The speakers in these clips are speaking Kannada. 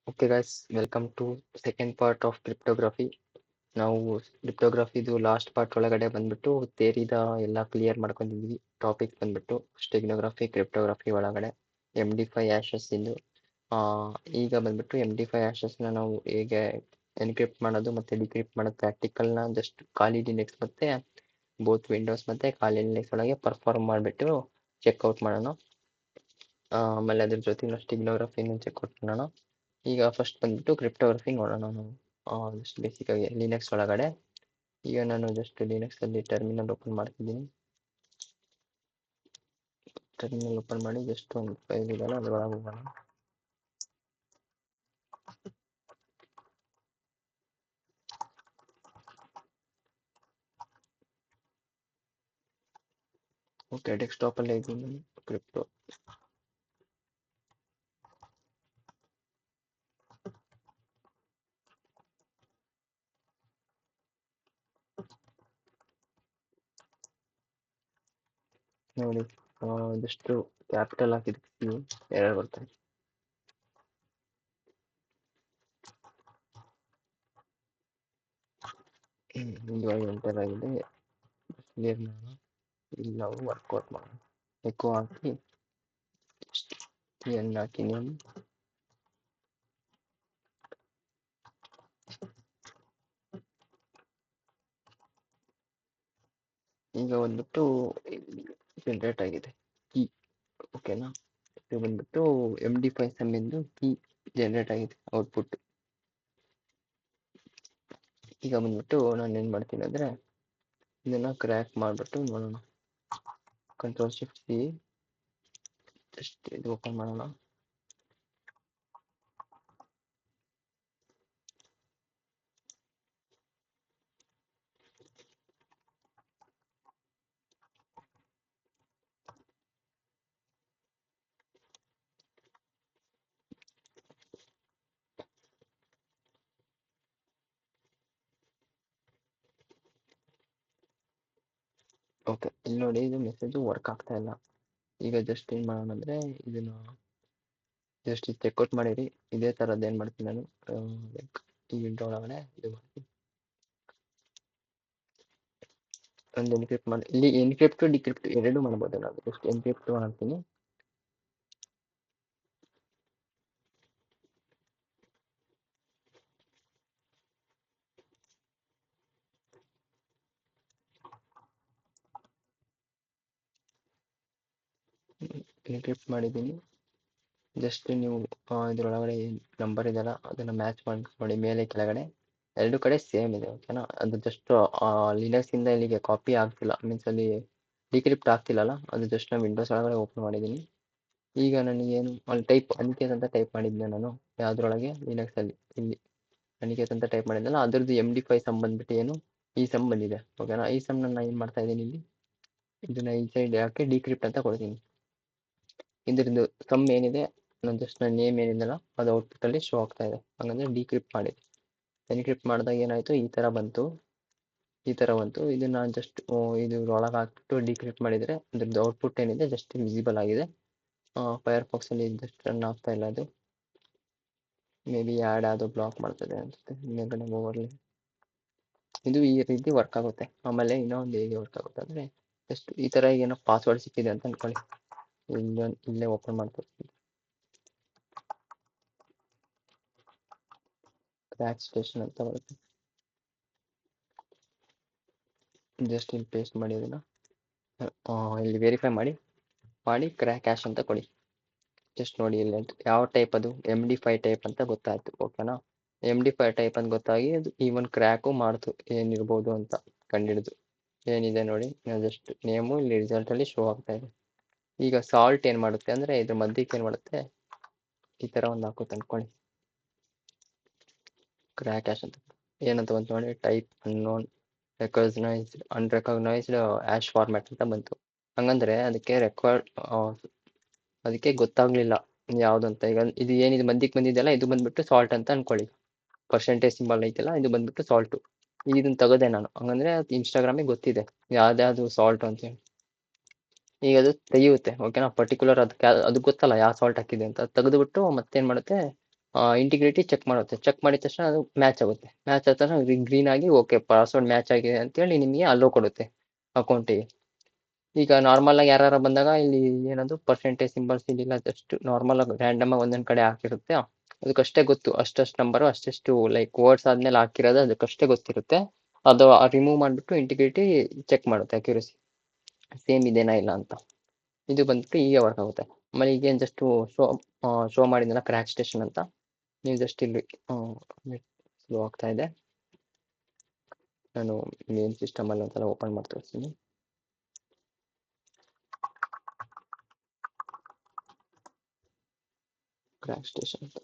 Okay guys, welcome to second part of cryptography. ನಾವು ಕ್ರಿಪ್ಟೋಗ್ರಫಿದು ಲಾಸ್ಟ್ ಪಾರ್ಟ್ ಒಳಗಡೆ ಬಂದ್ಬಿಟ್ಟು ಥಿಯರಿದ ಎಲ್ಲ ಕ್ಲಿಯರ್ ಮಾಡ್ಕೊಂಡಿದ್ವಿ. ಟಾಪಿಕ್ ಬಂದ್ಬಿಟ್ಟು ಸ್ಟೆಗ್ನೋಗ್ರಫಿ ಕ್ರಿಪ್ಟೋಗ್ರಫಿ ಒಳಗಡೆ MD5 ಹ್ಯಾಶಸ್ ಇಂದು ಈಗ ಬಂದ್ಬಿಟ್ಟು MD5 ಹ್ಯಾಶಸ್ನ ನಾವು ಹೇಗೆ ಎನ್ಕ್ರಿಪ್ಟ್ ಮಾಡೋದು ಮತ್ತೆ ಡಿಕ್ರಿಪ್ಟ್ ಮಾಡೋದು ಪ್ರಾಕ್ಟಿಕಲ್ನ ಜಸ್ಟ್ ಖಾಲಿ ಲಿನಕ್ಸ್ ಮತ್ತೆ ಬೋತ್ ವಿಂಡೋಸ್ ಮತ್ತೆ ಖಾಲಿ ಲಿನಕ್ಸ್ ಒಳಗೆ ಪರ್ಫಾರ್ಮ್ ಮಾಡಿಬಿಟ್ಟು ಚೆಕ್ಔಟ್ ಮಾಡೋಣ. ಆಮೇಲೆ ಅದ್ರ ಜೊತೆ ಸ್ಟೆಗ್ನೋಗ್ರಫಿನ ಚೆಕ್ಔಟ್ ಮಾಡೋಣ. ಈಗ ಫಸ್ಟ್ ಬಂದ್ಬಿಟ್ಟು ಕ್ರಿಪ್ಟೋಗ್ರಫಿ ನೋಡೋಣ ನಾವು. ಜಸ್ಟ್ ಬೇಸಿಕ್ಕಾಗಿ ಲಿನಕ್ಸ್ ಒಳಗಡೆ ಈಗ ನಾನು ಜಸ್ಟ್ ಲಿನಕ್ಸಲ್ಲಿ ಟರ್ಮಿನಲ್ ಓಪನ್ ಮಾಡ್ತಿದ್ದೀನಿ. ಟರ್ಮಿನಲ್ ಓಪನ್ ಮಾಡಿ ಜಸ್ಟ್ ಒಂದು ಫೈಲ್ ಇದೆಯಲ್ಲ ಅದ್ರೊಳಗೆ ಹೋಗೋಣ. ಓಕೆ, ಡೆಸ್ಕ್ಟಾಪಲ್ಲೇ ಇದ್ದೀನಿ ಕ್ರಿಪ್ಟೋ. ನೋಡಿ ಇದಷ್ಟು ಕ್ಯಾಪಿಟಲ್ ಹಾಕಿದ್ವಿ, ಎರರ್ ಬರ್ತಾರೆ. ಇವಾಗ ಎಂಟರ್ ಆಗಿದೆ. ಕ್ಲಿಯರ್ ಮಾಡೋಣ. ಇಲ್ಲಿ ನಾವು ವರ್ಕೌಟ್ ಮಾಡೋಣ. ಎಕೋ ಹಾಕಿ ಏನು ಹಾಕಿ ನೇಮ್ ಈಗ ಬಂದ್ಬಿಟ್ಟು ಜನರೇಟ್ ಆಗಿದೆ ಕೀ. ಓಕೆನಾ, ಇದು ಬಂದ್ಬಿಟ್ಟು MD5 ಸಮ್ಮಿಂದು ಕೀ ಜನರೇಟ್ ಆಗಿದೆ ಔಟ್ಪುಟ್. ಈಗ ಬಂದ್ಬಿಟ್ಟು ನಾನು ಏನು ಮಾಡ್ತೀನಿ ಅಂದರೆ ಇದನ್ನು ಕ್ರ್ಯಾಕ್ ಮಾಡಿಬಿಟ್ಟು ನೋಡೋಣ. Ctrl+Shift+C ಜಸ್ಟ್ ಇದು ಓಪನ್ ಮಾಡೋಣ. ಓಕೆ, ಇಲ್ಲಿ ನೋಡಿ ಇದು ಮೆಸೇಜು ವರ್ಕ್ ಆಗ್ತಾ ಇಲ್ಲ. ಈಗ ಜಸ್ಟ್ ಏನು ಮಾಡೋಣ ಅಂದರೆ ಇದನ್ನು ಜಸ್ಟ್ ಚೆಕ್ಔಟ್ ಮಾಡಿರಿ. ಇದೇ ಥರದ್ದು ಏನು ಮಾಡ್ತೀನಿ ನಾನು ಲೈಕ್ ಈ ವಿಂಡೋ ಒಳಗಡೆ ಇದು ಮಾಡ್ತೀನಿ, ಒಂದು ಎನ್ಕ್ರಿಪ್ಟ್ ಮಾಡಿ. ಇಲ್ಲಿ ಎನ್ಕ್ರಿಪ್ಟು ಡಿಕ್ರಿಪ್ಟ್ ಎರಡೂ ಮಾಡ್ಬೋದು. ನಾನು ಜಸ್ಟ್ ಎನ್ಕ್ರಿಪ್ಟ್ ಮಾಡ್ತೀನಿ. ಎನ್ಕ್ರಿಪ್ಟ್ ಮಾಡಿದ್ದೀನಿ. ಜಸ್ಟ್ ನೀವು ಇದರೊಳಗಡೆ ನಂಬರ್ ಇದೆಯಲ್ಲ ಅದನ್ನು ಮ್ಯಾಚ್ ಮಾಡಿ ನೋಡಿ, ಮೇಲೆ ಕೆಳಗಡೆ ಎರಡು ಕಡೆ ಸೇಮ್ ಇದೆ. ಓಕೆನಾ, ಅದು ಜಸ್ಟ್ ಲಿನಕ್ಸಿಂದ ಇಲ್ಲಿಗೆ ಕಾಪಿ ಆಗ್ತಿಲ್ಲ, ಮೀನ್ಸ್ ಅಲ್ಲಿ ಡಿಕ್ರಿಪ್ಟ್ ಆಗ್ತಿಲ್ಲಲ್ಲ, ಅದು ಜಸ್ಟ್ ನಾನು ವಿಂಡೋಸ್ ಒಳಗಡೆ ಓಪನ್ ಮಾಡಿದ್ದೀನಿ. ಈಗ ನನಗೇನು ಅಲ್ಲಿ ಟೈಪ್ ಅನಿಕೇತ್ ಅಂತ ಟೈಪ್ ಮಾಡಿದ್ದೆ ನಾನು ಯಾವುದ್ರೊಳಗೆ ಲಿನಕ್ಸಲ್ಲಿ. ಇಲ್ಲಿ ಅನಿಕೇತ್ ಅಂತ ಟೈಪ್ ಮಾಡಿದ್ನಲ್ಲ, ಅದ್ರದ್ದು MD5 ಸಮ್ ಬಂದ್ಬಿಟ್ಟು ಏನು ಈ ಸಮ್ ಬಂದಿದೆ. ಓಕೆನಾ, ಈ ಸಮ್ ನಾನು ಏನು ಮಾಡ್ತಾ ಇದ್ದೀನಿ, ಇಲ್ಲಿ ಇದನ್ನ ಈ ಸೈಡ್ ಯಾಕೆ ಡಿಕ್ರಿಪ್ಟ್ ಅಂತ ಕೊಡ್ತೀನಿ. ಇದ್ರದ್ದು ಸಮ್ ಏನಿದೆ ನಾನು ಜಸ್ಟ್ ನನ್ನ ನೇಮ್ ಏನಿದೆಯಲ್ಲ ಅದು ಔಟ್ಪುಟ್ಟಲ್ಲಿ ಶೋ ಆಗ್ತಾ ಇದೆ. ಹಾಗಂದ್ರೆ ಡಿಕ್ರಿಪ್ಟ್ ಮಾಡಿದೆ. ಎನ್ಕ್ರಿಪ್ಟ್ ಮಾಡಿದಾಗ ಏನಾಯಿತು, ಈ ಥರ ಬಂತು. ಇದು ನಾನು ಜಸ್ಟ್ ಇದು ಒಳಗೆ ಹಾಕ್ಬಿಟ್ಟು ಡಿಕ್ರಿಪ್ಟ್ ಮಾಡಿದರೆ ಅದ್ರದ್ದು ಔಟ್ಪುಟ್ ಏನಿದೆ ಜಸ್ಟ್ ವಿಸಿಬಲ್ ಆಗಿದೆ. ಫೈರ್ಫಾಕ್ಸಲ್ಲಿ ಜಸ್ಟ್ ರನ್ ಆಗ್ತಾ ಇಲ್ಲ. ಅದು ಮೇ ಬಿ ಆ್ಯಡ್ ಯಾವುದೋ ಬ್ಲಾಕ್ ಮಾಡ್ತದೆ ಅನಿಸುತ್ತೆ. ಮೇಲ್ಗಡೆ ಓವರ್ಲಿ ಇದು ಈ ರೀತಿ ವರ್ಕ್ ಆಗುತ್ತೆ. ಆಮೇಲೆ ಇನ್ನೊಂದು ಹೇಗೆ ವರ್ಕ್ ಆಗುತ್ತೆ ಅಂದರೆ ಜಸ್ಟ್ ಈ ಥರ ಏನೋ ಪಾಸ್ವರ್ಡ್ ಸಿಕ್ಕಿದೆ ಅಂತ ಅಂದ್ಕೊಳ್ಳಿ. ಇಲ್ಲೇ ಓಪನ್ ಮಾಡ್ಕೊಡ್ತೀನಿ. ಕ್ರ್ಯಾಕ್ ಸ್ಟೇಷನ್ ಅಂತ ಬರುತ್ತೆ. ಜಸ್ಟ್ ಇಲ್ಲಿ ಪೇಸ್ಟ್ ಮಾಡಿ ಅದನ್ನು ಇಲ್ಲಿ ವೆರಿಫೈ ಮಾಡಿ ಕ್ರ್ಯಾಕ್ ಹ್ಯಾಶ್ ಅಂತ ಕೊಡಿ. ಜಸ್ಟ್ ನೋಡಿ ಇಲ್ಲಿ ಅಂತ ಯಾವ ಟೈಪ್ ಅದು MD5 ಟೈಪ್ ಅಂತ ಗೊತ್ತಾಯ್ತು. ಓಕೆನಾ, MD5 ಟೈಪ್ ಅಂತ ಗೊತ್ತಾಗಿ ಅದು ಈವನ್ ಕ್ರ್ಯಾಕು ಮಾಡ್ತು ಏನಿರ್ಬೋದು ಅಂತ ಕಂಡಿಡಿದು. ಏನಿದೆ ನೋಡಿ, ಜಸ್ಟ್ ನೇಮು ಇಲ್ಲಿ ರಿಸಲ್ಟಲ್ಲಿ ಶೋ ಆಗ್ತಾ ಇದೆ. ಈಗ ಸಾಲ್ಟ್ ಏನು ಮಾಡುತ್ತೆ ಅಂದರೆ ಇದ್ರ ಮಧ್ಯಕ್ಕೆ ಏನು ಮಾಡುತ್ತೆ, ಈ ಥರ ಒಂದು ಹಾಕುತ್ತೆ ಅಂದ್ಕೊಳ್ಳಿ. ಕ್ರ್ಯಾಕ್ ಹ್ಯಾಶ್ ಅಂತ ಏನಂತ ಬಂತು ನೋಡಿ, type unknown unrecognised hash format ಅಂತ ಬಂತು. ಹಂಗಂದ್ರೆ ಅದಕ್ಕೆ ಗೊತ್ತಾಗ್ಲಿಲ್ಲ ಯಾವುದು ಅಂತ. ಈಗ ಇದು ಏನಿದೆ ಮಧ್ಯಕ್ಕೆ ಬಂದಿದೆಯಲ್ಲ, ಇದು ಬಂದ್ಬಿಟ್ಟು ಸಾಲ್ಟ್ ಅಂತ ಅನ್ಕೊಳ್ಳಿ. ಪರ್ಸೆಂಟೇಜ್ ಸಿಂಬಲ್ ಐತಲ್ಲ, ಇದು ಬಂದ್ಬಿಟ್ಟು ಸಾಲ್ಟು. ಈಗ ಇದನ್ನ ತೆಗೆದೆ ನಾನು, ಹಂಗಂದ್ರೆ ಇನ್ಸ್ಟಾಗ್ರಾಮಿಗೆ ಗೊತ್ತಿದೆ ಯಾವ್ದು ಸಾಲ್ಟ್ ಅಂತ ಹೇಳಿ. ಈಗ ಅದು ತೆಗೆಯುತ್ತೆ. ಓಕೆನಾ, ಪರ್ಟಿಕ್ಯುಲರ್ ಅದು ಗೊತ್ತಲ್ಲ ಯಾವ ಸಾಲ್ಟ್ ಹಾಕಿದೆ ಅಂತ. ತೆಗೆದುಬಿಟ್ಟು ಮತ್ತೇನು ಮಾಡುತ್ತೆ, ಇಂಟಿಗ್ರಿಟಿ ಚೆಕ್ ಮಾಡುತ್ತೆ. ಚೆಕ್ ಮಾಡಿದ ತಕ್ಷಣ ಅದು ಮ್ಯಾಚ್ ಆಗುತ್ತೆ. ಮ್ಯಾಚ್ ಆದ ತಕ್ಷಣ ಗ್ರೀನ್ ಆಗಿ ಓಕೆ ಪಾಸ್ವರ್ಡ್ ಮ್ಯಾಚ್ ಆಗಿದೆ ಅಂತೇಳಿ ನಿಮಗೆ ಅಲೋ ಕೊಡುತ್ತೆ ಅಕೌಂಟಿಗೆ. ಈಗ ನಾರ್ಮಲ್ ಆಗಿ ಯಾರು ಬಂದಾಗ ಇಲ್ಲಿ ಏನದು ಪರ್ಸೆಂಟೇಜ್ ಸಿಂಬಲ್ಸ್ ಇಲ್ಲಿಲ್ಲ, ಜಸ್ಟ್ ನಾರ್ಮಲ್ ಆಗಿ ರ್ಯಾಂಡಮ್ ಆಗಿ ಒಂದೊಂದ್ ಕಡೆ ಹಾಕಿರುತ್ತೆ. ಅದಕ್ಕಷ್ಟೇ ಗೊತ್ತು ಅಷ್ಟಷ್ಟು ನಂಬರು ಅಷ್ಟೆಷ್ಟು ಲೈಕ್ ವರ್ಡ್ಸ್ ಆದ್ಮೇಲೆ ಹಾಕಿರೋದು ಅದಕ್ಕಷ್ಟೇ ಗೊತ್ತಿರುತ್ತೆ. ಅದು ರಿಮೂವ್ ಮಾಡಿಬಿಟ್ಟು ಇಂಟಿಗ್ರಿಟಿ ಚೆಕ್ ಮಾಡುತ್ತೆ ಅಕ್ಯುರಸಿ ಸೇಮ್ ಇದೇನಾ ಇಲ್ಲ ಅಂತ. ಇದು ಬಂದ್ಬಿಟ್ಟು ಹೀಗೆ ವರ್ಕ್ ಆಗುತ್ತೆ. ಆಮೇಲೆ ಈಗೇನು ಜಸ್ಟ್ ಶೋ ಮಾಡಿದ್ನಲ್ಲ ಕ್ರ್ಯಾಕ್ ಸ್ಟೇಷನ್ ಅಂತ, ನೀವು ಜಸ್ಟ್ ಇಲ್ಲಿ ಸ್ಲೋ ಆಗ್ತಾ ಇದೆ, ನಾನು ಮೇನ್ ಸಿಸ್ಟಮ್ ಅಲ್ಲಿ ಒಂದ್ಸಲ ಓಪನ್ ಮಾಡಿ ತೋರಿಸ್ತೀನಿ. ಕ್ರ್ಯಾಕ್ ಸ್ಟೇಷನ್ ಅಂತ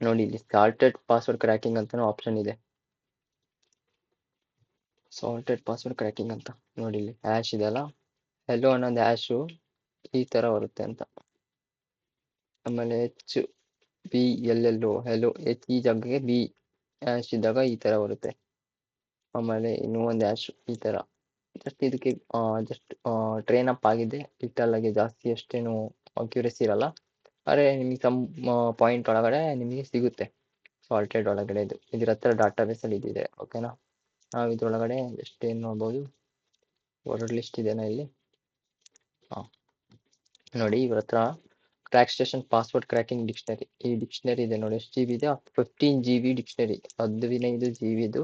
ನೋಡಿ, ಇಲ್ಲಿ ಸಾಲ್ಟೆಡ್ ಪಾಸ್ವರ್ಡ್ ಕ್ರ್ಯಾಕಿಂಗ್ ಅಂತಾನು ಆಪ್ಷನ್ ಇದೆ. ಸಾಲ್ಟೆಡ್ ಪಾಸ್ವರ್ಡ್ ಕ್ರ್ಯಾಕಿಂಗ್ ಅಂತ ನೋಡಿ, ಇಲ್ಲಿ ಹ್ಯಾಶ್ ಇದೆಯಲ್ಲ, ಹೆಲೋ ಅನ್ನೋದು ಹ್ಯಾಶು ಈ ತರ ಬರುತ್ತೆ ಅಂತ. ಆಮೇಲೆ HBLLO ಹೆಲೋ ಈ ಜಾಗಕ್ಕೆ ಬಿ ಹ್ಯಾಶ್ ಇದ್ದಾಗ ಈ ತರ ಬರುತ್ತೆ. ಆಮೇಲೆ ಇನ್ನೂ ಒಂದು ಹ್ಯಾಶ್ ಈ ತರ. ಜಸ್ಟ್ ಇದಕ್ಕೆ ಜಸ್ಟ್ ಟ್ರೈನ್ ಅಪ್ ಆಗಿದೆ, ಲಿಟಲ್ ಆಗಿ ಜಾಸ್ತಿ ಅಷ್ಟೇನು ಅಕ್ಯುರಸಿ ಇರಲ್ಲ. ಆದರೆ ನಿಮಗೆ ಸಮ್ ಪಾಯಿಂಟ್ ಒಳಗಡೆ ನಿಮಗೆ ಸಿಗುತ್ತೆ ಸಾಲ್ಟೆಡ್ ಒಳಗಡೆ. ಇದ್ರ ಹತ್ರ ಡಾಟಾ ಬೇಸಲ್ಲಿ ಇದಿದೆ. ಓಕೆನಾ, ನಾವು ಇದ್ರೊಳಗಡೆ ಎಷ್ಟೇನು ನೋಡ್ಬೋದು, ವರ್ಡ್ ಲಿಸ್ಟ್ ಇದೆನಾ ಇಲ್ಲಿ. ನೋಡಿ ಇವ್ರ ಹತ್ರ crack station password cracking dictionary, ಈ ಡಿಕ್ಷನರಿ ಇದೆ ನೋಡಿ. ಎಷ್ಟು GB ಇದೆ? 15 GB ಡಿಕ್ಷನರಿ, 15 GB ಇದು.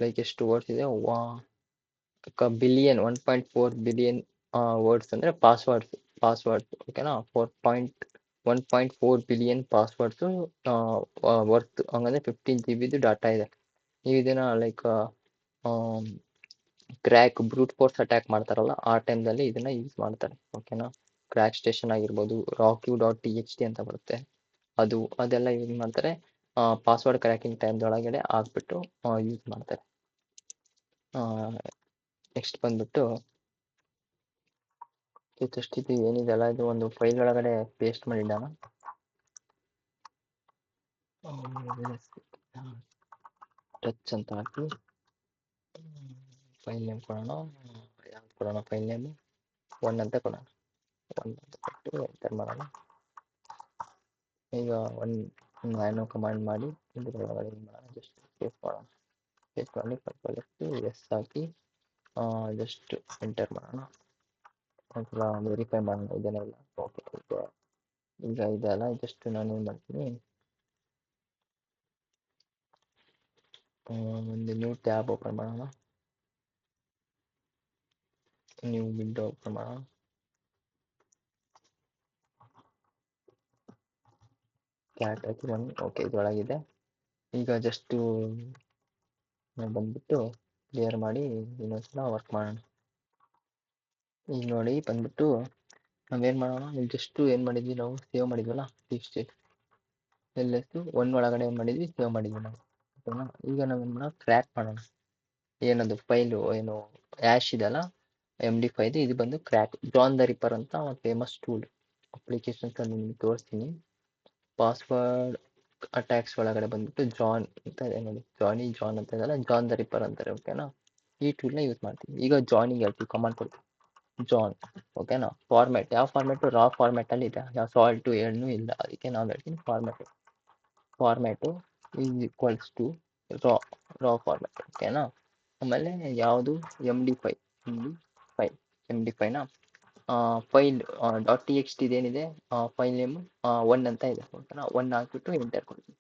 ಲೈಕ್ ಎಷ್ಟು ವರ್ಡ್ಸ್ ಇದೆ? ಬಿಲಿಯನ್ 1.4 ಬಿಲಿಯನ್ ವರ್ಡ್ಸ್ ಅಂದ್ರೆ ಪಾಸ್ವರ್ಡ್ಸ್ ಓಕೆನಾ. 1.4 ಬಿಲಿಯನ್ ಪಾಸ್ವರ್ಡ್ಸ್ ವರ್ತ್. ಹಂಗಂದ್ರೆ 15 GB ಡಾಟಾ ಇದೆ. ನೀವು ಇದನ್ನ ಲೈಕ್ ಕ್ರ್ಯಾಕ್ ಬ್ರೂಟ್ ಫೋರ್ಸ್ ಅಟ್ಯಾಕ್ ಮಾಡ್ತಾರಲ್ಲ ಆ ಟೈಮ್ದಲ್ಲಿ ಇದನ್ನ ಯೂಸ್ ಮಾಡ್ತಾರೆ. ಓಕೆನಾ, ಕ್ರ್ಯಾಕ್ ಸ್ಟೇಷನ್ ಆಗಿರ್ಬೋದು, rock.txt ಅಂತ ಬರುತ್ತೆ, ಅದೆಲ್ಲ ಯೂಸ್ ಮಾಡ್ತಾರೆ. ಪಾಸ್ವರ್ಡ್ ಕ್ರ್ಯಾಕಿಂಗ್ ಟೈಮ್ದೊಳಗಡೆ ಹಾಕ್ಬಿಟ್ಟು ಯೂಸ್ ಮಾಡ್ತಾರೆ. ನೆಕ್ಸ್ಟ್ ಬಂದ್ಬಿಟ್ಟು ಇದು ಏನಿದೆಲ್ಲ, ಇದು ಒಂದು ಫೈಲ್ ಒಳಗಡೆ ಪೇಸ್ಟ್ ಮಾಡಿದ್ದಾನ. ಟಚ್ ಅಂತ ಹಾಕಿ ಫೈಲ್ ನೇಮ್ ಕೊಡೋಣ. ಯಾವ್ದು ಕೊಡೋಣ ಫೈಲ್ ನೇಮ್? 1 ಅಂತ ಕೊಡೋಣ. 1 ಅಂತ ಕೊಟ್ಟು ಎಂಟರ್ ಮಾಡೋಣ. ಈಗ ನಾನು ಕಮಾಂಡ್ ಮಾಡಿ ಇದ್ರೊಳಗಡೆ ಜಸ್ಟ್ ಸೇವ್ ಮಾಡೋಣ. ಸೇವ್ ಮಾಡಿ ಕಂಟ್ರೋಲ್ ಎಸ್ ಹಾಕಿ ಜಸ್ಟ್ ಎಂಟರ್ ಮಾಡೋಣ. ಒಂದ್ಸಲ ವೆರಿಫೈ ಮಾಡೋಣ ಇದೇನೋ ಇಲ್ಲ. ಓಕೆ, ಈಗ ಇದೆಲ್ಲ ಜಸ್ಟ್ ನಾನು ಏನು ಮಾಡ್ತೀನಿ, ಒಂದು ನ್ಯೂ ಟ್ಯಾಬ್ ಓಪನ್ ಮಾಡೋಣ. ನ್ಯೂ ವಿಂಡೋ ಓಪನ್ ಮಾಡೋಣ. ಕ್ಯಾಟ್ ಹಾಕಿ ಓಕೆ, ಇದರೊಳಗಿದೆ. ಈಗ ಜಸ್ಟು ಬಂದ್ಬಿಟ್ಟು ಕ್ಲಿಯರ್ ಮಾಡಿ ಇನ್ನೊಂದ್ಸಲ ವರ್ಕ್ ಮಾಡೋಣ. ಈಗ ನೋಡಿ ಬಂದ್ಬಿಟ್ಟು ನಾವೇನು ಮಾಡೋಣ, ಜಸ್ಟು ಏನು ಮಾಡಿದ್ವಿ ನಾವು, ಸೇವ್ ಮಾಡಿದ್ವಲ್ಲ ಎಲ್ಲೆಷ್ಟು 1 ಒಳಗಡೆ ಏನು ಮಾಡಿದ್ವಿ, ಸೇವ್ ಮಾಡಿದ್ವಿ ನಾವು. ಓಕೆನಾ, ಈಗ ನಾವೇನು ಮಾಡೋಣ, ಕ್ರ್ಯಾಕ್ ಮಾಡೋಣ. ಏನದು ಫೈಲು ಏನು ಆ್ಯಶ್ ಇದೆಲ್ಲ MD5 ಇದು ಬಂದು ಕ್ರ್ಯಾಕ್. ಜಾನ್ ದ ರಿಪ್ಪರ್ ಅಂತ ಒಂದು ಫೇಮಸ್ ಟೂಲ್ ಅಪ್ಲಿಕೇಶನ್ಸ್ ನಿಮ್ಗೆ ತೋರಿಸ್ತೀನಿ. ಪಾಸ್ವರ್ಡ್ ಅಟ್ಯಾಕ್ಸ್ ಒಳಗಡೆ ಬಂದ್ಬಿಟ್ಟು ಜಾನ್ ಅಂತ ಇದೆ ನೋಡಿ, ಜಾನ್ ಅಂತ ಇದೆಲ್ಲ ಜಾನ್ ದ ರಿಪ್ಪರ್ ಅಂತಾರೆ. ಓಕೆನಾ, ಈ ಟೂಲ್ನ ಯೂಸ್ ಮಾಡ್ತೀವಿ. ಈಗ ಜಾನಿಗೆ ಹೇಳ್ತೀವಿ, ಕಮಾಂಡ್ ಕೊಡ್ತೀವಿ ಜಾನ್. ಓಕೆನಾ, ಫಾರ್ಮ್ಯಾಟ್ ಯಾವ ಫಾರ್ಮ್ಯಾಟು? ರಾ ಫಾರ್ಮ್ಯಾಟಲ್ಲಿ ಇದೆ, ಯಾವ ಸಾಲ್ಟು ಏನೂ ಇಲ್ಲ. ಅದಕ್ಕೆ ನಾವು ಹೇಳ್ತೀನಿ format is equals to raw format. ಓಕೆನಾ, ಆಮೇಲೆ ಯಾವುದು MD5ನ ಫೈಲ್ .txt ಇದೇನಿದೆ ಫೈಲ್ ನೇಮು 1 ಅಂತ ಇದೆ. ಓಕೆನಾ, 1 ಹಾಕ್ಬಿಟ್ಟು ಎಂಟರ್ ಕೊಡ್ತೀನಿ.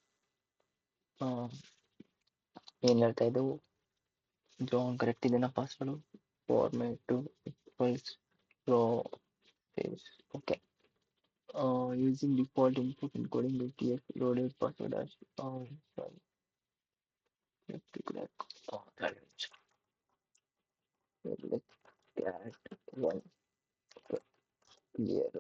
ಏನು ಹೇಳ್ತಾ ಇದ್ದೆವು, ಜಾನ್ ಕರೆಕ್ಟ್ ಇದೆನಾ password? Format equals raw face. Okay, using default input encoding .txt loaded password as sorry to crack let's cat 1 clear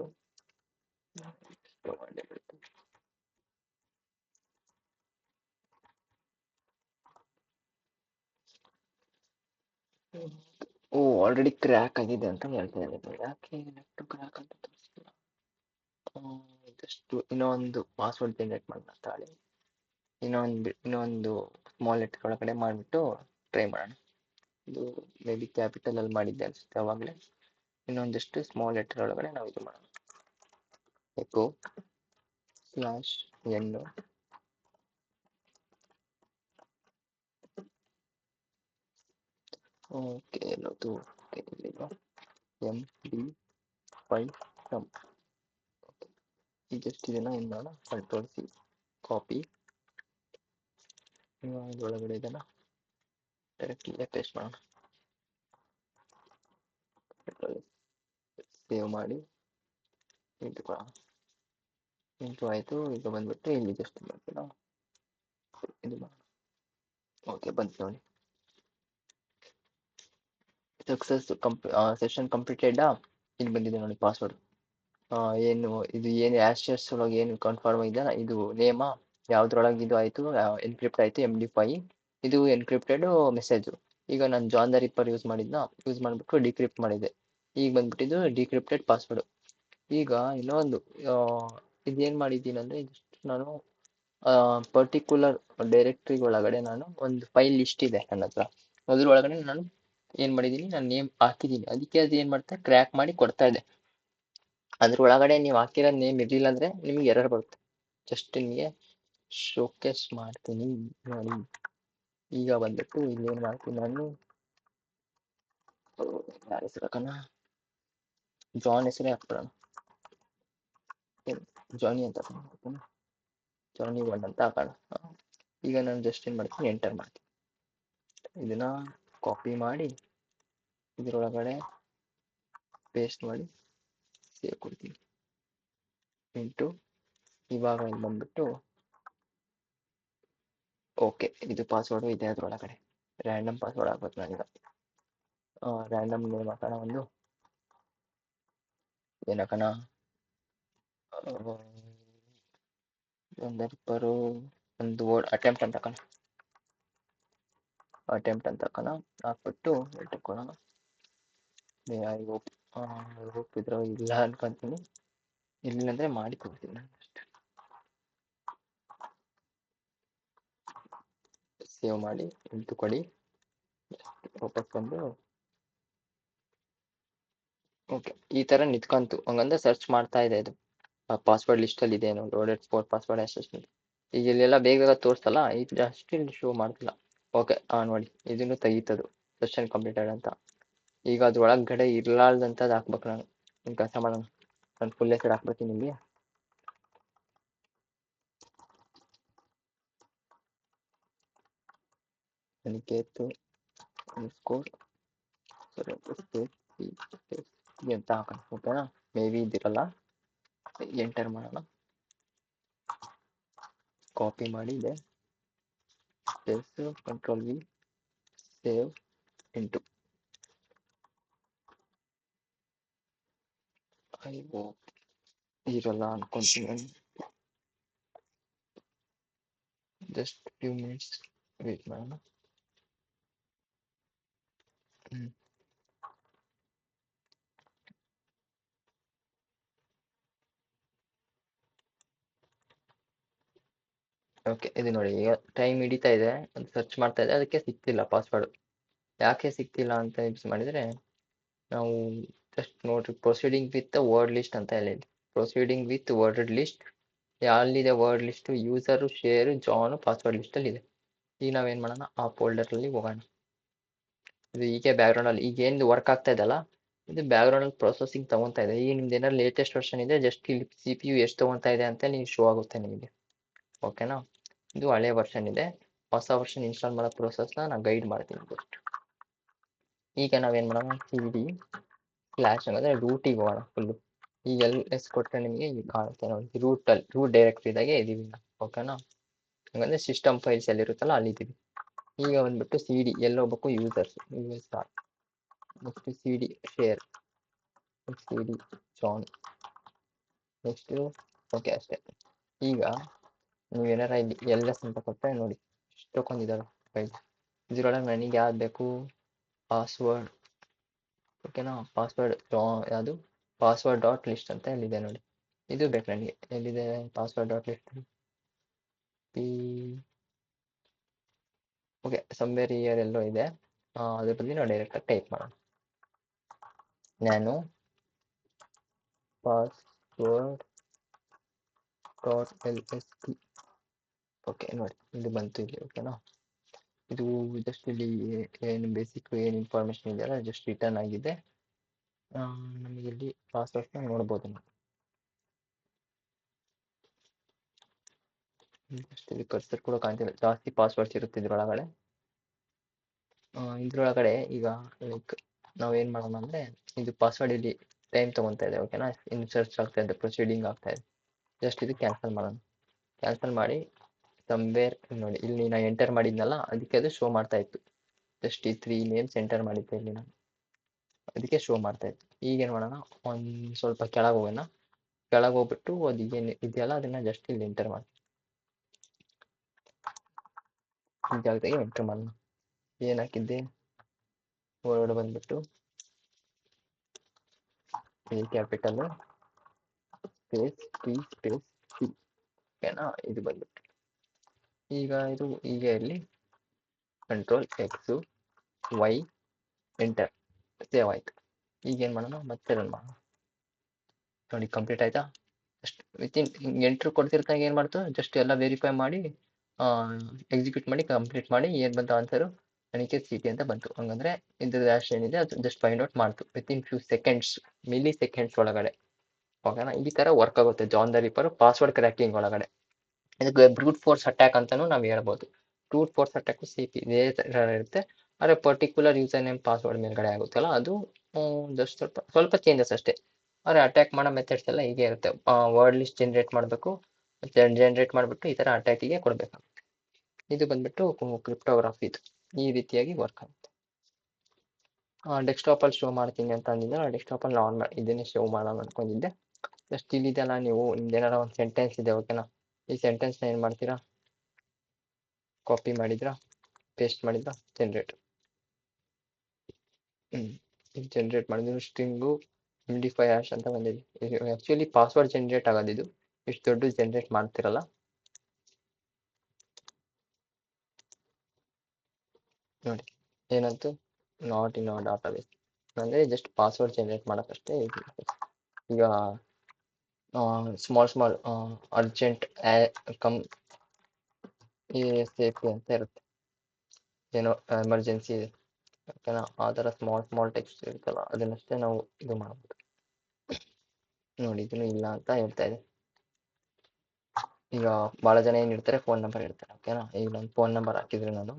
already crack ಆಗಿದೆ ಅಂತ ಹೇಳ್ತಾ ಇದ್ದೀನಿ. ಯಾಕೆ ನೆಟ್ಟು ಕ್ರ್ಯಾಕ್ ಅಂತ ತೋರಿಸ್ತಿಲ್ಲ? ಜಸ್ಟ್ ಇನ್ನೊಂದು ಪಾಸ್ವರ್ಡ್ ಜನರೇಟ್ ಮಾಡೋಣ ತಾಳಿ. ಇನ್ನೊಂದು ಸ್ಮಾಲ್ ಲೆಟರ್ ಒಳಗಡೆ ಮಾಡಿಬಿಟ್ಟು ಟ್ರೈ ಮಾಡೋಣ. ಇದು ಮೇ ಬಿ ಕ್ಯಾಪಿಟಲಲ್ಲಿ ಮಾಡಿದ್ದೆ ಅನಿಸುತ್ತೆ ಅವಾಗಲೇ. ಇನ್ನೊಂದಷ್ಟು ಸ್ಮಾಲ್ ಲೆಟರ್ ಒಳಗಡೆ ನಾವು ಇದು ಮಾಡೋಣ. ಎಕೋ ಸ್ಲ್ಯಾಶ್ ಎನ್ನು ಓಕೆ ಎಲ್ಲದು ಓಕೆ ಇಲ್ಲಿಗ M D five M just ಇದನ್ನು ಏನು ಮಾಡೋಣ ಕಂಟ್ರೋಲ್ ಸಿ ಕಾಪಿ ಇದರೊಳಗಡೆ ಇದನ್ನು ಡೈರೆಕ್ಟ್ಲಿ ಪೇಸ್ಟ್ ಮಾಡೋಣ ಸೇವ್ ಮಾಡಿ ಇಂಟು ಆಯಿತು ಈಗ ಬಂದ್ಬಿಟ್ಟು ಇಲ್ಲಿ ಜಸ್ಟ್ ಮಾಡ್ತೀರಾ ಇದು ಮಾಡೋಣ ಓಕೆ ಬಂತು ನೋಡಿ ಸಕ್ಸಸ್ ಸೆಷನ್ ಕಂಪ್ಲೀಟೆಡ್ ಇಲ್ಲಿ ಬಂದಿದೆ ನೋಡಿ ಪಾಸ್ವರ್ಡ್ ಏನು ಇದು ಏನು ಆ್ಯಶಸ್ ಒಳಗೆ ಏನು ಕನ್ಫರ್ಮ್ ಇದೆಯಲ್ಲ ಇದು ನೇಮ ಯಾವುದ್ರೊಳಗೆ ಇದು ಆಯಿತು ಎನ್ಕ್ರಿಪ್ಟ್ ಆಯಿತು MD5 ಇದು ಎನ್ಕ್ರಿಪ್ಟೆಡ್ ಮೆಸೇಜು ಈಗ ನಾನು ಜಾನ್ ದ ರಿಪ್ಪರ್ ಯೂಸ್ ಮಾಡಿಬಿಟ್ಟು ಡಿಕ್ರಿಪ್ಟ್ ಮಾಡಿದ್ದೆ ಈಗ ಬಂದ್ಬಿಟ್ಟಿದ್ದು ಡಿಕ್ರಿಪ್ಟೆಡ್ ಪಾಸ್ವರ್ಡು ಈಗ ಇನ್ನೊಂದು ಇದೇನು ಮಾಡಿದ್ದೀನಿ ಅಂದರೆ ಜಸ್ಟ್ ನಾನು ಪರ್ಟಿಕ್ಯುಲರ್ ಡೈರೆಕ್ಟ್ರಿ ಒಳಗಡೆ ನಾನು ಒಂದು ಫೈಲ್ ಲಿಸ್ಟ್ ಇದೆ ನನ್ನ ಹತ್ರ ಅದ್ರೊಳಗಡೆ ನಾನು ಏನು ಮಾಡಿದ್ದೀನಿ ನಾನು ನೇಮ್ ಹಾಕಿದ್ದೀನಿ ಅದಕ್ಕೆ ಅದು ಏನು ಮಾಡ್ತಾ ಕ್ರ್ಯಾಕ್ ಮಾಡಿ ಕೊಡ್ತಾ ಇದೆ ಅದ್ರೊಳಗಡೆ ನೀವು ಹಾಕಿರೋ ನೇಮ್ ಇರಲಿಲ್ಲ ಅಂದರೆ ನಿಮಗೆ ಎರರ್ ಬರುತ್ತೆ ಜಸ್ಟ್ ನಿಮಗೆ ಶೋಕೇಸ್ ಮಾಡ್ತೀನಿ ನೋಡಿ ಈಗ ಬಂದ್ಬಿಟ್ಟು ಇಲ್ಲಿ ಏನು ಮಾಡ್ತೀನಿ ನಾನು ಯಾರ ಹೆಸರು ಹಾಕೋಣ ಜಾನ್ ಹೆಸರೇ ಹಾಕ್ಬಿಡೋಣ ಜಾನಿ ಅಂತ ಹಾಕೋಣ ಜಾನಿ 1 ಅಂತ ಹಾಕೋಣ ಈಗ ನಾನು ಜಸ್ಟ್ ಏನು ಮಾಡ್ತೀನಿ ಎಂಟರ್ ಮಾಡ್ತೀನಿ ಇದನ್ನ ಕಾಪಿ ಮಾಡಿ ಇದರೊಳಗಡೆ ಪೇಸ್ಟ್ ಮಾಡಿ ಸೇವ್ ಕೊಡ್ತೀನಿ ಇಂಟು ಇವಾಗ ಇಲ್ಲಿ ಬಂದ್ಬಿಟ್ಟು ಓಕೆ ಇದು ಪಾಸ್ವರ್ಡು ಇದೆ ಅದರೊಳಗಡೆ ರ್ಯಾಂಡಮ್ ಪಾಸ್ವರ್ಡ್ ಆಗ್ಬೇಕು ನನಗೆ ರ್ಯಾಂಡಮ್ ನೇಮ್ ಹಾಕೋಣ ಒಂದು ಏನು ಹಾಕೋಣ ಒಂದು ವರ್ಡ್ ಅಟೆಂಪ್ಟ್ ಅಂತ ಹಾಕೋಣ ಹಾಕ್ಬಿಟ್ಟು ಇಟ್ಕೊಳ್ಳೋಣ ಐ ಹೋಪ್ ಇದ್ರ ಇಲ್ಲ ಅನ್ಕೊಂತೀನಿ ಇಲ್ಲ ಅಂದರೆ ಮಾಡಿ ಕೊಡ್ತೀನಿ ನಾನು ಅಷ್ಟೇ ಸೇವ್ ಮಾಡಿ ಇಂಟು ಕೊಡಿ ವಾಪಸ್ ಬಂದು ಓಕೆ ಈ ಥರ ನಿಂತ್ಕೊಂತು ಹಂಗಂದ್ರೆ ಸರ್ಚ್ ಮಾಡ್ತಾ ಇದೆ ಇದು ಪಾಸ್ವರ್ಡ್ ಲಿಸ್ಟಲ್ಲಿ ಇದೆ ಏನೋ ಲೋಡೆಡ್ 4 ಪಾಸ್ವರ್ಡ್ ಅಸೆಸ್ಮೆಂಟ್ ಈಗ ಇಲ್ಲೆಲ್ಲ ಬೇಗ ತೋರಿಸ್ತಲ್ಲ ಈಗ ಜಾಸ್ತಿ ಇಲ್ಲಿ ಶೋ ಮಾಡ್ತಿಲ್ಲ ಓಕೆ ನೋಡಿ ಇದನ್ನು ತೆಗೀತದು ಸೆಷನ್ ಕಂಪ್ಲೀಟೆಡ್ ಅಂತ ಈಗ ಅದು ಒಳಗಡೆ ಇರಲಾರ್ದಂಥದ್ದು ಹಾಕ್ಬೇಕು ನಾನು ಕೆಲಸ ಮಾಡೋಣ ನಾನು ಫುಲ್ ಹೆಸರು ಹಾಕ್ಬಿಡ್ತೀನಿ ನಿಮಗೆ ಅನಿಕೇತ್ ಸ್ಕೋರ್ ಅಂತ ಹಾಕೋಣ ಓಕೆನಾ ಮೇ ಬಿ ಇದಿರಲ್ಲ ಎಂಟರ್ ಮಾಡೋಣ ಕಾಪಿ ಮಾಡಿ ಇದೆ control we save into I hope ಇರಲ್ಲ ಅನ್ಕೊಂತೀನಿ ಜಸ್ಟ್ ಫ್ಯೂ ಮಿನಿಟ್ಸ್ ವೇಟ್ ಮಾಡೋಣ ಓಕೆ ಇದು ನೋಡಿ ಈಗ ಟೈಮ್ ಹಿಡಿತಾ ಇದೆ ಅದು ಸರ್ಚ್ ಮಾಡ್ತಾ ಇದೆ ಅದಕ್ಕೆ ಸಿಗ್ತಿಲ್ಲ ಪಾಸ್ವರ್ಡ್ ಯಾಕೆ ಸಿಗ್ತಿಲ್ಲ ಅಂತ ಯೂಸ್ ಮಾಡಿದರೆ ನಾವು ಜಸ್ಟ್ ನೋಡ್ರಿ ಪ್ರೊಸೀಡಿಂಗ್ ವಿತ್ ವರ್ಡ್ ಲಿಸ್ಟ್ ಅಂತ ಹೇಳಿ ಪ್ರೊಸೀಡಿಂಗ್ ವಿತ್ ವರ್ಡ್ ಲಿಸ್ಟ್ ಯಾಲ್ಲಿದೆ word list user share John password ಲಿಸ್ಟಲ್ಲಿ ಇದೆ ಈಗ ನಾವೇನು ಮಾಡೋಣ ಆ ಫೋಲ್ಡರಲ್ಲಿ ಹೋಗೋಣ ಇದು ಹೀಗೆ ಬ್ಯಾಕ್ಗ್ರೌಂಡಲ್ಲಿ ಈಗ ಏನು ವರ್ಕ್ ಆಗ್ತಾ ಇದೆಯಲ್ಲ ಇದು ಬ್ಯಾಕ್ಗ್ರೌಂಡಲ್ಲಿ ಪ್ರೊಸೆಸಿಂಗ್ ತೊಗೊತಾ ಇದೆ ಈಗ ನಿಮ್ದು ಏನಾದ್ರು ಲೇಟೆಸ್ಟ್ ವರ್ಷನ್ ಇದೆ ಜಸ್ಟ್ ಇಲ್ಲಿ CPU ಎಷ್ಟು ತೊಗೊತಾ ಇದೆ ಅಂತ ನೀವು ಶೋ ಆಗುತ್ತೆ ನಿಮಗೆ ಓಕೆನಾ ಇದು ಹಳೆ ವರ್ಷನ್ ಇದೆ ಹೊಸ ವರ್ಷನ್ ಇನ್ಸ್ಟಾಲ್ ಮಾಡೋ ಪ್ರೋಸೆಸ್ನ ನಾನು ಗೈಡ್ ಮಾಡ್ತೀನಿ ಜಸ್ಟ್ ಈಗ ನಾವೇನು ಮಾಡೋಣ CD ಸ್ಲ್ಯಾಶ್ ಅಂದರೆ ರೂಟಿಗೆ ಹೋಗೋಣ ಫುಲ್ಲು ಈಗ ಎಸ್ ಕೊಟ್ಟರೆ ನಿಮಗೆ ಈಗ ಕಾಣುತ್ತೆ ನೋಡಿ ರೂಟ್ ಡೈರೆಕ್ಟ್ರಿದಾಗೆ ಇದ್ದೀವಿ ಓಕೆನಾ ಹಂಗಂದರೆ ಸಿಸ್ಟಮ್ ಫೈಲ್ಸ್ ಎಲ್ಲಿರುತ್ತಲ್ಲ ಅಲ್ಲಿದ್ದೀವಿ ಈಗ ಬಂದ್ಬಿಟ್ಟು CD ಎಲ್ಲಿ ಹೋಗ್ಬೇಕು users US next CD share CD John next okay ಅಷ್ಟೇ ಈಗ ನೀವೇನಾರ ಇಲ್ಲಿ LS ಅಂತ ಕೊಟ್ಟರೆ ನೋಡಿ ಇಷ್ಟೊಂದಿದ್ದಾವೆ ಫೈಲ್ ಇದರೊಳಗೆ ನನಗೆ ಯಾವ್ದು ಬೇಕು ಪಾಸ್ವರ್ಡ್ ಓಕೆನಾ ಪಾಸ್ವರ್ಡ್ ಯಾವುದು ಪಾಸ್ವರ್ಡ್ ಡಾಟ್ ಲಿಸ್ಟ್ ಅಂತ ಎಲ್ಲಿದೆ ನೋಡಿ ಇದು ಬೇಕು ನನಗೆ ಎಲ್ಲಿದೆ password dot list okay somewhere here ಎಲ್ಲೋ ಇದೆ ಅದ್ರ ಬದಲು ನಾವು ಡೈರೆಕ್ಟಾಗಿ ಟೈಪ್ ಮಾಡೋಣ ನಾನು ಪಾಸ್ವರ್ಡ್ .lst. ಓಕೆ ನೋಡಿ ಇಲ್ಲಿ ಬಂತು ಇಲ್ಲಿ. ಓಕೆನಾ, ಇದು ಜಸ್ಟ್ ಇಲ್ಲಿ ಏನು ಬೇಸಿಕ್ ಏನು ಇನ್ಫಾರ್ಮೇಶನ್ ಇದೆಯಲ್ಲ ಜಸ್ಟ್ ರಿಟರ್ನ್ ಆಗಿದೆ. ನಮಗೆ ಇಲ್ಲಿ ಪಾಸ್ವರ್ಡ್ನ ನೋಡ್ಬೋದು ನಾವು. ಜಸ್ಟ್ ಇಲ್ಲಿ ಕರ್ಸರ್ ಕೂಡ ಕಾಣ್ತಿಲ್ಲ, ಜಾಸ್ತಿ ಪಾಸ್ವರ್ಡ್ಸ್ ಇರುತ್ತೆ ಇದ್ರೊಳಗಡೆ. ಇದ್ರೊಳಗಡೆ ಈಗ ಲೈಕ್ ನಾವೇನು ಮಾಡೋಣ ಅಂದರೆ, ಇದು ಪಾಸ್ವರ್ಡ್ ಇಲ್ಲಿ ಟೈಮ್ ತೊಗೊತಾ ಇದೆ. ಓಕೆನಾ, ಇನ್ನು ಸರ್ಚ್ ಆಗ್ತಾ ಇದೆ, ಪ್ರೊಸೀಡಿಂಗ್ ಆಗ್ತಾ ಇದೆ. ಜಸ್ಟ್ ಇದು ಕ್ಯಾನ್ಸಲ್ ಮಾಡೋಣ. ಕ್ಯಾನ್ಸಲ್ ಮಾಡಿ ಸಮ್ವೇರ್ ನೋಡಿ ಇಲ್ಲಿ ನಾನು ಎಂಟರ್ ಮಾಡಿದ್ನಲ್ಲ ಅದಕ್ಕೆ ಅದು ಶೋ ಮಾಡ್ತಾ ಇತ್ತು. ಜಸ್ಟ್ ಈ 3 ನೇಮ್ಸ್ ಎಂಟರ್ ಮಾಡಿದ್ದೆ ಇಲ್ಲಿ ನಾನು, ಅದಕ್ಕೆ ಶೋ ಮಾಡ್ತಾ ಇತ್ತು. ಈಗೇನು ಮಾಡೋಣ, ಒಂದು ಸ್ವಲ್ಪ ಕೆಳಗೆ ಹೋಗೋಣ. ಕೆಳಗೆ ಹೋಗ್ಬಿಟ್ಟು ಅದು ಏನು ಇದೆಯಲ್ಲ ಅದನ್ನ ಜಸ್ಟ್ ಇಲ್ಲಿ ಎಂಟರ್ ಮಾಡಿ, ಈ ಜಾಗದಾಗೆ ಎಂಟರ್ ಮಾಡೋಣ. ಏನು ಹಾಕಿದ್ದೆ, ವರ್ಡ್ ಬಂದ್ಬಿಟ್ಟು A capital space T space C. ಓಕೆನಾ, ಇದು ಬಂದ್ಬಿಟ್ಟು ಈಗ ಇದು ಈಗ ಇಲ್ಲಿ control X Y enter save ಆಯ್ತು. ಈಗೇನು ಮಾಡೋಣ, ಮತ್ತೆ ರನ್ ಮಾಡೋಣ. ನೋಡಿ ಕಂಪ್ಲೀಟ್ ಆಯ್ತಾ. ಜಸ್ಟ್ ವಿತಿನ್ ಎಂಟ್ರ್ ಕೊಡ್ತಿರ್ತಾಗ ಏನು ಮಾಡ್ತು, ಜಸ್ಟ್ ಎಲ್ಲ ವೆರಿಫೈ ಮಾಡಿ ಎಕ್ಸಿಕ್ಯೂಟ್ ಮಾಡಿ ಕಂಪ್ಲೀಟ್ ಮಾಡಿ ಏನು ಬಂತು ಆನ್ಸರು, ಅನಿಕೇತ್ ಸಿಟಿ ಅಂತ ಬಂತು. ಹಂಗಂದ್ರೆ ಇದ್ರ ಡ್ಯಾಶ್ ಏನಿದೆ ಅದು ಜಸ್ಟ್ ಫೈಂಡ್ ಔಟ್ ಮಾಡ್ತು within few seconds, milliseconds ಒಳಗಡೆ. ಓಕೆನಾ, ಈ ಥರ ವರ್ಕ್ ಆಗುತ್ತೆ John the Ripper password cracking ಒಳಗಡೆ. ಇದಕ್ಕೆ ಬ್ರೂಟ್ ಫೋರ್ಸ್ ಅಟ್ಯಾಕ್ ಅಂತಾನು ನಾವು ಹೇಳ್ಬೋದು. ಬ್ರೂಟ್ ಫೋರ್ಸ್ ಅಟ್ಯಾಕು ಸೇಫ್ ಇದೇ ಥರ ಇರುತ್ತೆ, ಆದರೆ ಪರ್ಟಿಕ್ಯುಲರ್ ಯೂಸರ್ ನೇಮ್ ಪಾಸ್ವರ್ಡ್ ಮೇಲ್ಗಡೆ ಆಗುತ್ತಲ್ಲ ಅದು ಜಸ್ಟ್ ಸ್ವಲ್ಪ ಚೇಂಜಸ್ ಅಷ್ಟೇ. ಆದರೆ ಅಟ್ಯಾಕ್ ಮಾಡೋ ಮೆಥಡ್ಸ್ ಎಲ್ಲ ಹೀಗೆ ಇರುತ್ತೆ. ವರ್ಡ್ ಲಿಸ್ಟ್ ಜನರೇಟ್ ಮಾಡಬೇಕು, ಜನರೇಟ್ ಮಾಡಿಬಿಟ್ಟು ಈ ಥರ ಅಟ್ಯಾಕಿಗೆ ಕೊಡಬೇಕಾಗುತ್ತೆ. ಇದು ಬಂದ್ಬಿಟ್ಟು ಕ್ರಿಪ್ಟೋಗ್ರಫಿದು ಈ ರೀತಿಯಾಗಿ ವರ್ಕ್ ಆಗುತ್ತೆ. ಡೆಸ್ಕ್ಟಾಪಲ್ಲಿ ಶೋ ಮಾಡ್ತೀನಿ ಅಂತ ಅಂದಿದ್ದೆ, ಡೆಸ್ಕ್ಟಾಪಲ್ಲಿ ಆನ್ ಮಾಡಿ ಇದನ್ನೇ ಶೋ ಮಾಡೋಣ ಅನ್ಕೊಂಡಿದ್ದೆ. ಜಸ್ಟ್ ಇಲ್ಲಿದೆಲ್ಲ ನೀವು ನಿಮ್ದೇನಾರ ಒಂದು ಸೆಂಟೆನ್ಸ್ ಇದೆ. ಓಕೆನಾ, ಈ ಸೆಂಟೆನ್ಸ್ನ ಏನು ಮಾಡ್ತೀರಾ, ಕಾಪಿ ಮಾಡಿದ್ರಾ, ಪೇಸ್ಟ್ ಮಾಡಿದ್ರಾ, ಜನರೇಟ್. ಈಗ ಜನರೇಟ್ ಮಾಡಿದ್ರು ಸ್ಟ್ರಿಂಗು MD5 ಹ್ಯಾಶ್ ಅಂತ ಬಂದಿದೆ. ಆ್ಯಕ್ಚುಲಿ ಪಾಸ್ವರ್ಡ್ ಜನರೇಟ್ ಆಗೋದಿದು, ಇಷ್ಟು ದೊಡ್ಡ ಜನರೇಟ್ ಮಾಡ್ತಿರಲ್ಲ. ನೋಡಿ ಏನಂತು, ನಾಟ್ ಇನ್ ಅವರ್ ಡಾಟಾಬೇಸ್, ಅಂದರೆ ಜಸ್ಟ್ ಪಾಸ್ವರ್ಡ್ ಜನರೇಟ್ ಮಾಡೋಕ್ಕಷ್ಟೇ. ಈಗ ಸ್ಮಾಲ್ ಅರ್ಜೆಂಟ್ ಕಮ್ ASAP ಅಂತ ಇರುತ್ತೆ, ಏನೋ ಎಮರ್ಜೆನ್ಸಿ ಇದೆ. ಓಕೆನಾ, ಆ ಥರ ಸ್ಮಾಲ್ ಟೆಕ್ಸ್ಟ್ ಇರುತ್ತಲ್ಲ ಅದನ್ನಷ್ಟೇ ನಾವು ಇದು ಮಾಡ್ಬೋದು. ನೋಡಿ ಇದನ್ನು ಇಲ್ಲ ಅಂತ ಹೇಳ್ತಾ ಇದೆ. ಈಗ ಭಾಳ ಜನ ಏನಿರ್ತಾರೆ ಫೋನ್ ನಂಬರ್ ಇರ್ತಾರೆ. ಓಕೆನಾ, ಈಗ ನಾನು ಫೋನ್ ನಂಬರ್ ಹಾಕಿದ್ರೆ ನಾನು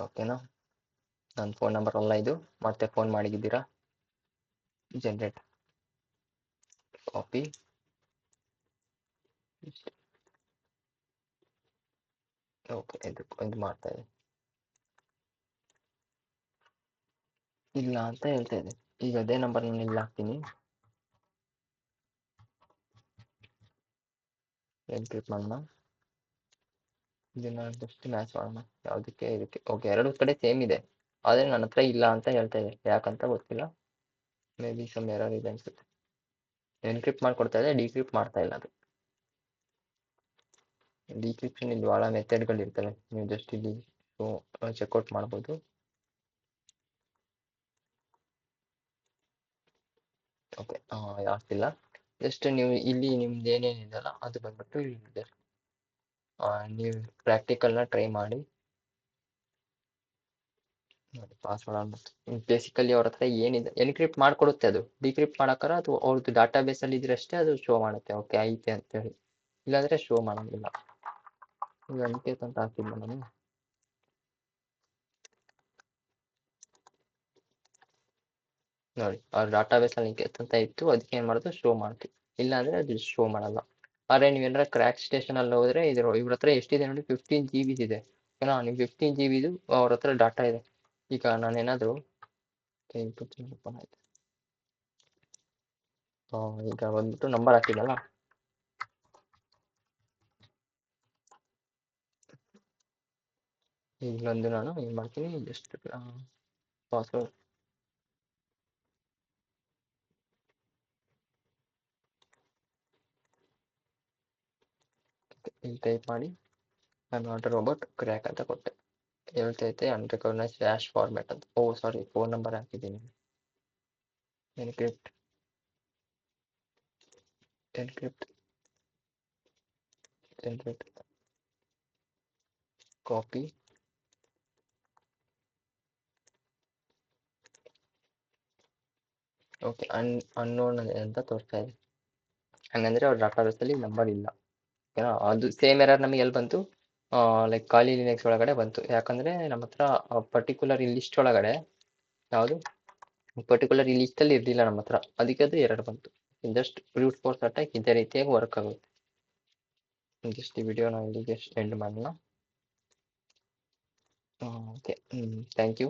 ಓಕೆನಾ, ನನ್ನ ಫೋನ್ ನಂಬರ್ ಅಲ್ಲ ಇದು, ಮತ್ತೆ ಫೋನ್ ಮಾಡಿದ್ದೀರಾ, ಜನರೇಟ್ ಕಾಪಿ ಓಕೆ ಇದು ಮಾಡ್ತಾ ಇದೆ, ಇಲ್ಲ ಅಂತ ಹೇಳ್ತಾ ಇದೆ. ಈಗ ಅದೇ ನಂಬರ್ ನಾನು ಇಲ್ಲಿ ಹಾಕ್ತೀನಿ, ಎನ್ಕ್ರಿಪ್ಟ್ ಮಾಡೋಣ. ಇದನ್ನ ಜಸ್ಟ್ ಮ್ಯಾಚ್ ಮಾಡೋಣ ಯಾವುದಕ್ಕೆ ಇದಕ್ಕೆ. ಓಕೆ, ಎರಡು ಕಡೆ ಸೇಮ್ ಇದೆ, ಆದರೆ ನನ್ನ ಹತ್ರ ಇಲ್ಲ ಅಂತ ಹೇಳ್ತಾ ಇದೆ, ಯಾಕಂತ ಗೊತ್ತಿಲ್ಲ. ಮೇ ಬಿ ಸಮ್ ಎರರ್ ಇದೆ ಅನ್ಸುತ್ತೆ. ಎನ್ಕ್ರಿಪ್ಟ್ ಮಾಡ್ಕೊಡ್ತಾ ಇದೆ, ಡಿಕ್ರಿಪ್ಟ್ ಮಾಡ್ತಾ ಇಲ್ಲ ಅದು. ಡಿಕ್ರಿಪ್ಷನ್ ಇಲ್ಲಿ ಭಾಳ ಮೆಥಡ್ಗಳಿರ್ತವೆ, ನೀವು ಜಸ್ಟ್ ಇಲ್ಲಿ ಚೆಕ್ಔಟ್ ಮಾಡ್ಬೋದು. ಓಕೆ, ಯಾಕಿಲ್ಲ, ಜಸ್ಟ್ ನೀವು ಇಲ್ಲಿ ನಿಮ್ದು ಏನೇನಿದೆಯಲ್ಲ ಅದು ಬಂದ್ಬಿಟ್ಟು ಇಲ್ಲಿ ನೀವು ಪ್ರಾಕ್ಟಿಕಲ್ನ ಟ್ರೈ ಮಾಡಿ ನೋಡಿ. ಪಾಸ್ವರ್ಡ್ ಅಂದ್ಬಿಟ್ಟು ಬೇಸಿಕಲಿ ಅವ್ರ ಹತ್ರ ಏನಿದೆ ಎನ್ಕ್ರಿಪ್ಟ್ ಮಾಡ್ಕೊಡುತ್ತೆ, ಅದು ಡಿಕ್ರಿಪ್ಟ್ ಮಾಡೋಕ್ಕಾರ ಅದು ಅವ್ರದ್ದು ಡಾಟಾ ಬೇಸಲ್ಲಿ ಇದ್ರೆ ಅಷ್ಟೇ ಅದು ಶೋ ಮಾಡುತ್ತೆ. ಓಕೆ ಐತೆ ಅಂತೇಳಿ, ಇಲ್ಲಾಂದರೆ ಶೋ ಮಾಡೋಂಗಿಲ್ಲ. ಈಗ ಅನಿಕೇತ್ ಅಂತ ಹಾಕಿದ್ದೆ ನಾನು, ನೋಡಿ ಅವ್ರ ಡಾಟಾ ಬೇಸಲ್ಲಿ ಅನಿಕೇತ್ ಅಂತ ಇತ್ತು, ಅದಕ್ಕೆ ಏನು ಮಾಡೋದು ಶೋ ಮಾಡ್ತು, ಇಲ್ಲಾಂದರೆ ಅದು ಶೋ ಮಾಡಲ್ಲ. ಆದರೆ ನೀವೇನಾರ ಕ್ರ್ಯಾಕ್ ಸ್ಟೇಷನಲ್ಲಿ ಹೋದರೆ ಇವ್ರ ಹತ್ರ ಎಷ್ಟಿದೆ ನೋಡಿ, 15 GB ಇದೆ. ಏನೋ ನೀವು 15 GB ಅವ್ರ ಹತ್ರ ಡಾಟಾ ಇದೆ. ಈಗ ನಾನೇನಾದರೂ ಓಪನ್ ಆಯ್ತು, ಈಗ ಬಂದ್ಬಿಟ್ಟು ನಂಬರ್ ಹಾಕಿದಲ್ಲ, ಇಲ್ಲೊಂದು ನಾನು ಏನು ಮಾಡ್ತೀನಿ, ಜಸ್ಟ್ ಪಾಸ್ವರ್ಡ್ ಇಲ್ಲಿ ಟೈಪ್ ಮಾಡಿ ನಾನು ನಾಟ್ ರೋಬೋಟ್ ಕ್ರ್ಯಾಕ್ ಅಂತ ಕೊಟ್ಟೆ. ಹೇಳ್ತೈತೆ ಅನ್ರಿಕಗ್ನೈಸ್ ಹ್ಯಾಶ್ ಫಾರ್ಮ್ಯಾಟ್ ಅಂತ. ಓ ಸಾರಿ, ಫೋನ್ ನಂಬರ್ ಹಾಕಿದ್ದೀನಿ. Encrypt encrypt encrypt copy. Okay, unknown ಅಂತ ತೋರಿಸ್ತಾ ಇದೆ. ಹಂಗಂದ್ರೆ ಅವ್ರ ಡಾಟಾಬೇಸಲ್ಲಿ ನಂಬರ್ ಇಲ್ಲ. ಓಕೆನಾ, ಅದು ಸೇಮ್ ಎರರ್ ನಮಗೆ ಎಲ್ಲಿ ಬಂತು, ಲೈಕ್ ಖಾಲಿ ಲಿನಕ್ಸ್ ಒಳಗಡೆ ಬಂತು. ಯಾಕಂದ್ರೆ ನಮ್ಮ ಹತ್ರ ಪರ್ಟಿಕ್ಯುಲರ್ ಈ ಲಿಸ್ಟ್ ಒಳಗಡೆ ಯಾವುದು ಪರ್ಟಿಕ್ಯುಲರ್ ಈ ಲಿಸ್ಟಲ್ಲಿ ಇರಲಿಲ್ಲ ನಮ್ಮ ಹತ್ರ, ಅದಕ್ಕೆ ಅದು ಎರರ್ ಬಂತು. ಜಸ್ಟ್ ಬ್ರೂಟ್ ಫೋರ್ಸ್ ಅಟ್ಯಾಕ್ ಇದೇ ರೀತಿಯಾಗಿ ವರ್ಕ್ ಆಗುತ್ತೆ. ಜಸ್ಟ್ ಈ ವಿಡಿಯೋನ ಇಲ್ಲಿಗೆ ಎಂಡ್ ಮಾಡೋಣ. Okay, thank you.